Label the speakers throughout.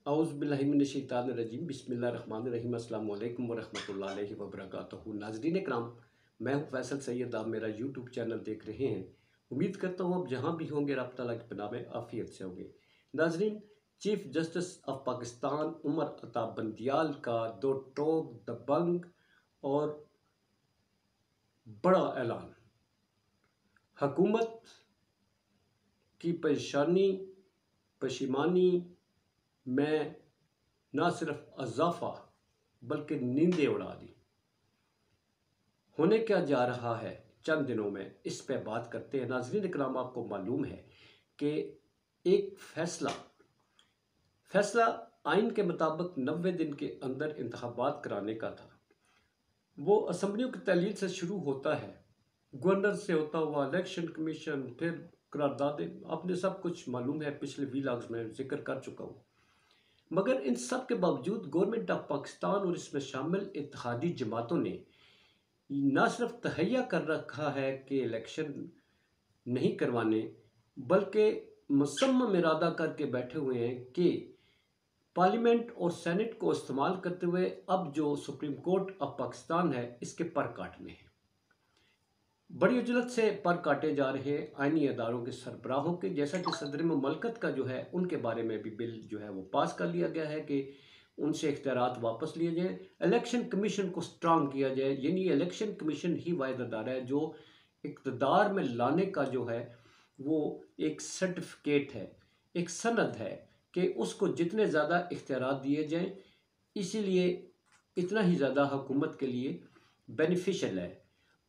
Speaker 1: औज़ुबिल्लाहिमिनश्शैतानिर्रजीम बिस्मिल्लाहिर्रहमानिर्रहीम अस्सलामु अलैकुम वरहमतुल्लाहि वबरकातुहू। नाज़रीन इकराम, मैं हूँ फैसल सैयद। आप मेरा यूट्यूब चैनल देख रहे हैं। उम्मीद करता हूँ आप जहाँ भी होंगे रब तआला की पनाह में आफियत से होंगे। नाज़रीन, chief justice of Pakistan Umar Ata Bandial का दो टोक, दबंग और बड़ा ऐलान। हुकूमत की परेशानी पशिमानी में ना सिर्फ अजाफा बल्कि नींदें उड़ा दी। होने क्या जा रहा है चंद दिनों में, इस पे बात करते हैं। नाज़रीन इकराम, आपको मालूम है कि एक फैसला आइन के मुताबिक 90 दिन के अंदर इंतखाबात कराने का था। वो असम्बलियों की तहलील से शुरू होता है, गवर्नर से होता हुआ इलेक्शन कमीशन, फिर करारदादें। आपने सब कुछ मालूम है, पिछले वीलॉग्स में जिक्र कर चुका हूँ। मगर इन सब के बावजूद गवर्नमेंट ऑफ पाकिस्तान और इसमें शामिल इत्तेहादी जमातों ने न सिर्फ तहैया कर रखा है कि इलेक्शन नहीं करवाने, बल्कि मुसम्मम इरादा करके बैठे हुए हैं कि पार्लियामेंट और सेनेट को इस्तेमाल करते हुए अब जो सुप्रीम कोर्ट ऑफ पाकिस्तान है इसके पर काटने हैं। बड़ी उजलत से पर काटे जा रहे हैं आइनी अदारों के सरबराहों के, जैसा कि सदर मुमलकत का जो है उनके बारे में भी बिल जो है वो पास कर लिया गया है कि उनसे इख्तियारात वापस लिए जाएं। इलेक्शन कमीशन को स्ट्रांग किया जाए, यानी इलेक्शन कमीशन ही वाहिद अदारा है जो इक़्तिदार में लाने का जो है वो एक सर्टिफिकेट है, एक सनद है कि उसको जितने ज़्यादा इख्तियारात दिए जाएं, इसीलिए इतना ही ज़्यादा हुकूमत के लिए बेनिफिशियल है।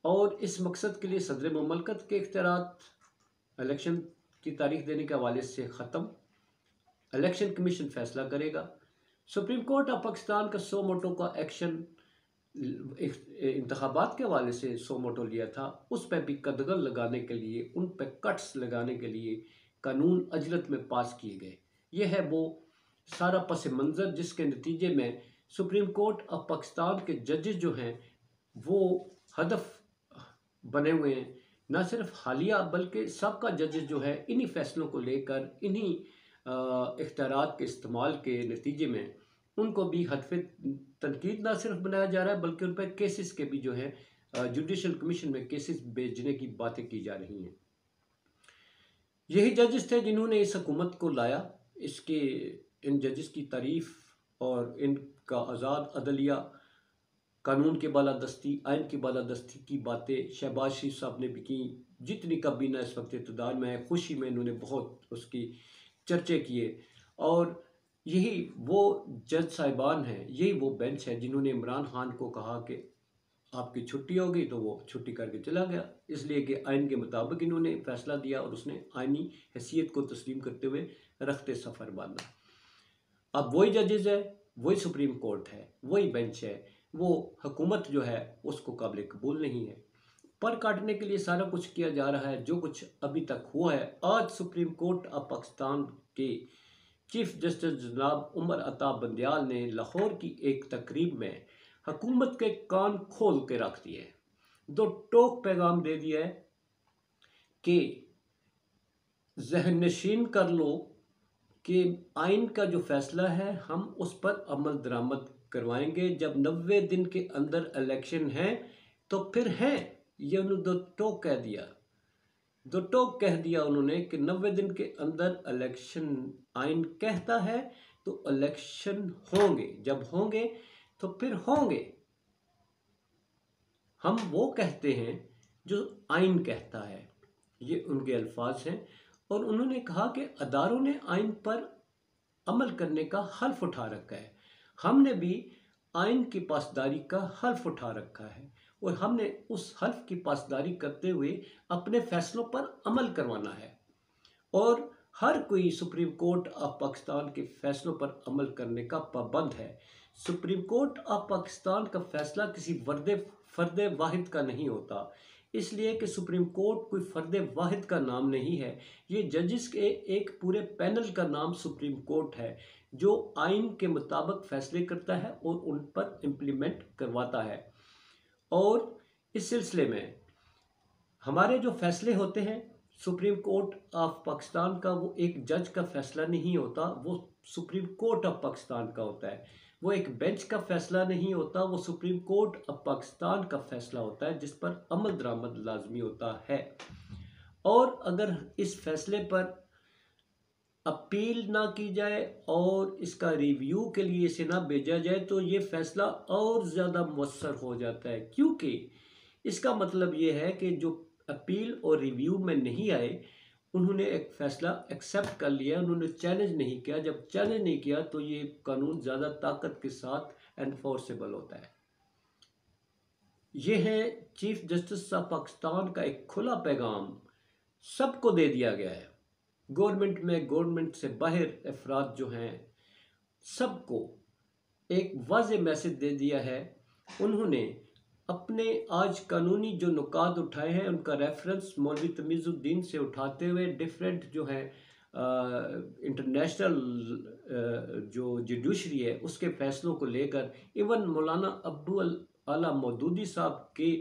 Speaker 1: और इस मकसद के लिए सदर मुमलकत के इख्तियारात इलेक्शन की तारीख देने के हवाले से ख़त्म। इलेक्शन कमीशन फैसला करेगा। सुप्रीम कोर्ट ऑफ पाकिस्तान का सो मोटो का एक्शन इंतखाबात के हवाले से सो मोटो लिया था, उस पर भी कदगन लगाने के लिए, उन पर कट्स लगाने के लिए कानून अजलत में पास किए गए। यह है वो सारा पस मंज़र जिसके नतीजे में सुप्रीम कोर्ट ऑफ पाकिस्तान के जजेस जो हैं वो हदफ बने हुए हैं। न सिर्फ हालिया बल्कि सबका जजेस जो है इन्हीं फैसलों को लेकर, इन्हीं इख्तियारात के इस्तेमाल के नतीजे में उनको भी हदफ तनकीद ना सिर्फ बनाया जा रहा है, बल्कि उन पर केसेस के भी जो है जुडिशल कमीशन में केसेस भेजने की बातें की जा रही हैं। यही जजेस थे जिन्होंने इस हुकूमत को लाया। इन जजेस की तारीफ और इनका आज़ाद अदलिया, कानून की बालादस्ती, आइन की बालादस्ती की बातें शहबाज शरीफ साहब ने भी की। जितनी काबीना इस वक्त इक़्तिदार में है, खुशी में इन्होंने बहुत उसकी चर्चे किए। और यही वो जज साहिबान हैं, यही वो बेंच है जिन्होंने इमरान खान को कहा कि आपकी छुट्टी होगी, तो वो छुट्टी करके चला गया, इसलिए कि आइन के मुताबिक इन्होंने फैसला दिया और उसने आइनी हैसियत को तस्लीम करते हुए रखते सफ़र बांधा। अब वही जजेस है, वही सुप्रीम कोर्ट है, वही बेंच है, वो हुकूमत जो है उसको काबिल कबूल नहीं है। पर काटने के लिए सारा कुछ किया जा रहा है, जो कुछ अभी तक हुआ है। आज सुप्रीम कोर्ट ऑफ पाकिस्तान के चीफ जस्टिस जनाब उमर अता बंदियाल ने लाहौर की एक तकरीब में हुकूमत के कान खोल के रख दिए, दो टोक पैगाम दे दिया है कि ज़हन नशीन कर लो कि आइन का जो फैसला है हम उस पर अमल दरामद करवाएंगे। जब 90 दिन के अंदर इलेक्शन है तो फिर है, ये उन्होंने दो टोक कह दिया उन्होंने कि 90 दिन के अंदर इलेक्शन आइन कहता है तो इलेक्शन होंगे, जब होंगे तो फिर होंगे। हम वो कहते हैं जो आइन कहता है, ये उनके अल्फाज हैं। और उन्होंने कहा कि अदारों ने आइन पर अमल करने का हल्फ उठा रखा है, हमने भी आइन की पासदारी का हल्फ उठा रखा है और हमने उस हल्फ की पासदारी करते हुए अपने फैसलों पर अमल करवाना है। और हर कोई सुप्रीम कोर्ट ऑफ पाकिस्तान के फैसलों पर अमल करने का पाबंद है। सुप्रीम कोर्ट ऑफ पाकिस्तान का फैसला किसी फर्द वाहिद का नहीं होता, इसलिए कि सुप्रीम कोर्ट कोई फर्द वाहिद का नाम नहीं है। ये जजेस के एक पूरे पैनल का नाम सुप्रीम कोर्ट है, जो आइन के मुताबिक फैसले करता है और उन पर इम्प्लीमेंट करवाता है। और इस सिलसिले में हमारे जो फैसले होते हैं, सुप्रीम कोर्ट ऑफ पाकिस्तान का वो एक जज का फैसला नहीं होता, वो सुप्रीम कोर्ट ऑफ पाकिस्तान का होता है। वो एक बेंच का फैसला नहीं होता, वो सुप्रीम कोर्ट ऑफ पाकिस्तान का फैसला होता है जिस पर अमल दरामद लाजमी होता है। और अगर इस फैसले पर अपील ना की जाए और इसका रिव्यू के लिए इसे ना भेजा जाए तो ये फैसला और ज़्यादा मुअस्सर हो जाता है, क्योंकि इसका मतलब ये है कि जो अपील और रिव्यू में नहीं आए उन्होंने एक फ़ैसला एक्सेप्ट कर लिया, उन्होंने चैलेंज नहीं किया। जब चैलेंज नहीं किया तो ये कानून ज़्यादा ताकत के साथ एनफोर्सेबल होता है। ये है चीफ जस्टिस ऑफ पाकिस्तान का एक खुला पैगाम सबको दे दिया गया है। गवर्नमेंट में, गवर्नमेंट से बाहर अफराद जो हैं, सबको एक वाज़ेह मैसेज दे दिया है। उन्होंने अपने आज कानूनी जो नुकात उठाए हैं उनका रेफरेंस मौलवी तमीज़ुद्दीन से उठाते हुए डिफरेंट जो है इंटरनेशनल जो जुडिशरी है उसके फैसलों को लेकर, इवन मौलाना अब्दुल अल आला मौदूदी साहब के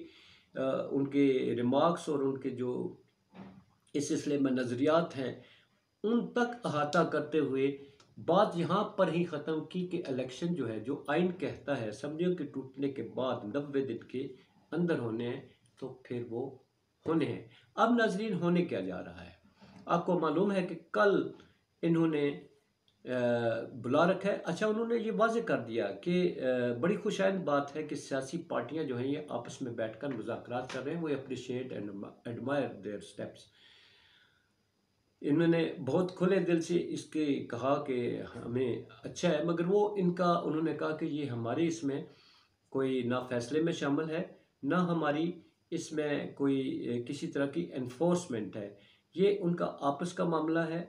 Speaker 1: उनके रिमार्क्स और उनके जो इस सिलसिले में नज़रियात हैं उन तक अहाता करते हुए बात यहाँ पर ही ख़त्म की कि इलेक्शन जो है, जो आइन कहता है समितियों के टूटने के बाद 90 दिन के अंदर होने हैं, तो फिर वो होने हैं। अब नाजरीन होने क्या जा रहा है, आपको मालूम है कि कल इन्होंने बुला रखा है। अच्छा, उन्होंने ये वाज़ेह कर दिया कि बड़ी खुशाइन बात है कि सियासी पार्टियां जो हैं ये आपस में बैठकर मुज़ाकरात कर रहे हैं, वो appreciate and admire there steps. इन्होंने बहुत खुले दिल से इसके कहा कि हमें अच्छा है, मगर वो इनका उन्होंने कहा कि ये हमारी इसमें कोई ना फैसले में शामिल है, ना हमारी इसमें कोई किसी तरह की एनफोर्समेंट है, ये उनका आपस का मामला है,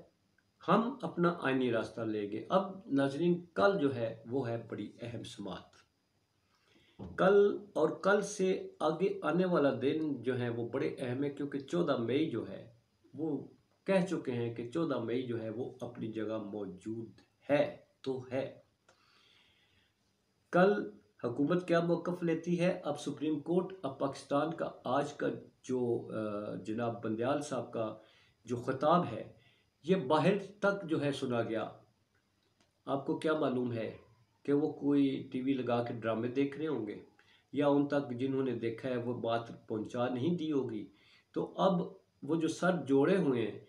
Speaker 1: हम अपना आइनी रास्ता लेंगे। अब नाजरीन कल जो है वो है बड़ी अहम समात। कल और कल से आगे आने वाला दिन जो है वो बड़े अहम है, क्योंकि 14 मई जो है वो कह चुके हैं कि 14 मई जो है वो अपनी जगह मौजूद है तो है। कल हुकूमत क्या मौक़िफ़ लेती है। अब सुप्रीम कोर्ट अब पाकिस्तान का आज का जो जनाब बंदयाल साहब का जो ख़िताब है ये बाहर तक जो है सुना गया। आपको क्या मालूम है कि वो कोई टीवी लगा के ड्रामे देख रहे होंगे या उन तक जिन्होंने देखा है वो बात पहुंचा नहीं दी होगी। तो अब वो जो सर जोड़े हुए हैं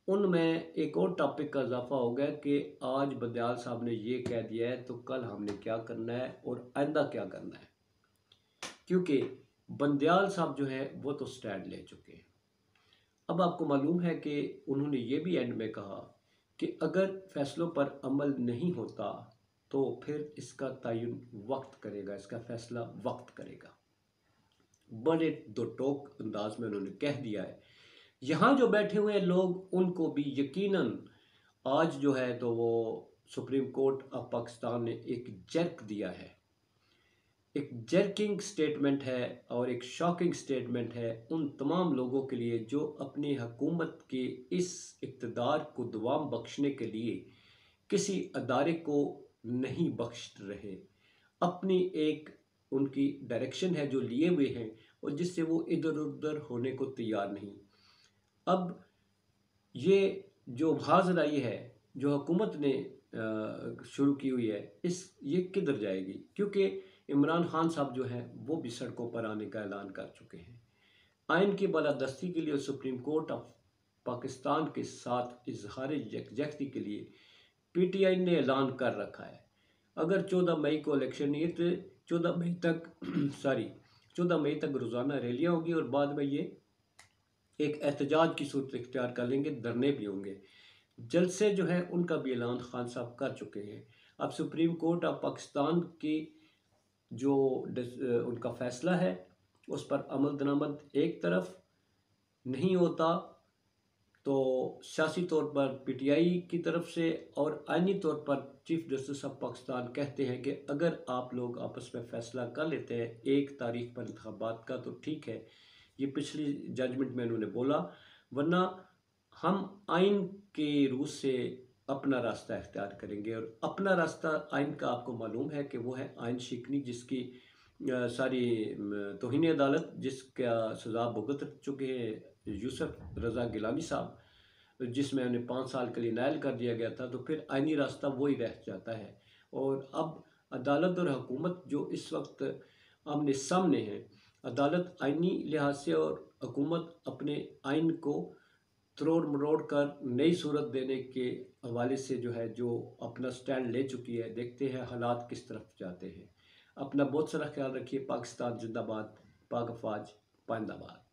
Speaker 1: उनमें एक और टॉपिक का इजाफा हो गया कि आज बंदयाल साहब ने ये कह दिया है तो कल हमने क्या करना है और आइंदा क्या करना है, क्योंकि बंदयाल साहब जो है वो तो स्टैंड ले चुके हैं। अब आपको मालूम है कि उन्होंने ये भी एंड में कहा कि अगर फैसलों पर अमल नहीं होता तो फिर इसका तयन वक्त करेगा, इसका फैसला वक्त करेगा। बड़े दो टोक अंदाज में उन्होंने कह दिया है। यहाँ जो बैठे हुए लोग उनको भी यकीनन आज जो है तो वो सुप्रीम कोर्ट ऑफ पाकिस्तान ने एक जर्क दिया है, एक जर्किंग स्टेटमेंट है और एक शॉकिंग स्टेटमेंट है उन तमाम लोगों के लिए जो अपनी हुकूमत के इस इक़्तिदार को दुआम बख्शने के लिए किसी अदारे को नहीं बख्श रहे। अपनी एक उनकी डायरेक्शन है जो लिए हुए हैं और जिससे वो इधर उधर होने को तैयार नहीं। अब ये जो हाज़िराई है जो हुकूमत ने शुरू की हुई है ये किधर जाएगी, क्योंकि इमरान खान साहब जो हैं वो भी सड़कों पर आने का ऐलान कर चुके हैं। आइन की बालादस्ती के लिए सुप्रीम कोर्ट ऑफ पाकिस्तान के साथ इजहार यकजहती के लिए पीटीआई ने ऐलान कर रखा है। अगर 14 मई को इलेक्शन नहीं है तो 14 मई तक 14 मई तक रोज़ाना रैलियाँ होंगी और बाद में ये एक एहतजाज की सूरत इख्तियार कर लेंगे, धरने भी होंगे। जलसे जो है उनका भी ऐलान खान साहब कर चुके हैं। अब सुप्रीम कोर्ट ऑफ पाकिस्तान की जो उनका फ़ैसला है उस पर अमल दरामद एक तरफ नहीं होता तो सियासी तौर पर पीटीआई की तरफ से और आइनी तौर पर चीफ जस्टिस ऑफ पाकिस्तान कहते हैं कि अगर आप लोग आपस में फ़ैसला कर लेते हैं 1 तारीख पर इंतखाबात का तो ठीक है। ये पिछली जजमेंट में उन्होंने बोला, वरना हम आइन के रूह से अपना रास्ता इख्तियार करेंगे। और अपना रास्ता आइन का आपको मालूम है कि वो है आइन शिकनी, जिसकी सारी तौहीन अदालत जिसका सज़ा भुगत चुके हैं यूसुफ रज़ा गिलानी साहब, तो जिसमें उन्हें 5 साल के लिए नायल कर दिया गया था, तो फिर आइनी रास्ता वही रह जाता है। और अब अदालत और हुकूमत जो इस वक्त आमने सामने है, अदालत आइनी लिहाज से और हुकूमत अपने आइन को तरोड़ मरोड़ कर नई सूरत देने के हवाले से जो अपना स्टैंड ले चुकी है। देखते हैं हालात किस तरफ जाते हैं। अपना बहुत सारा ख्याल रखिए। पाकिस्तान जिंदाबाद, पाक अफवाज पाइंदाबाद।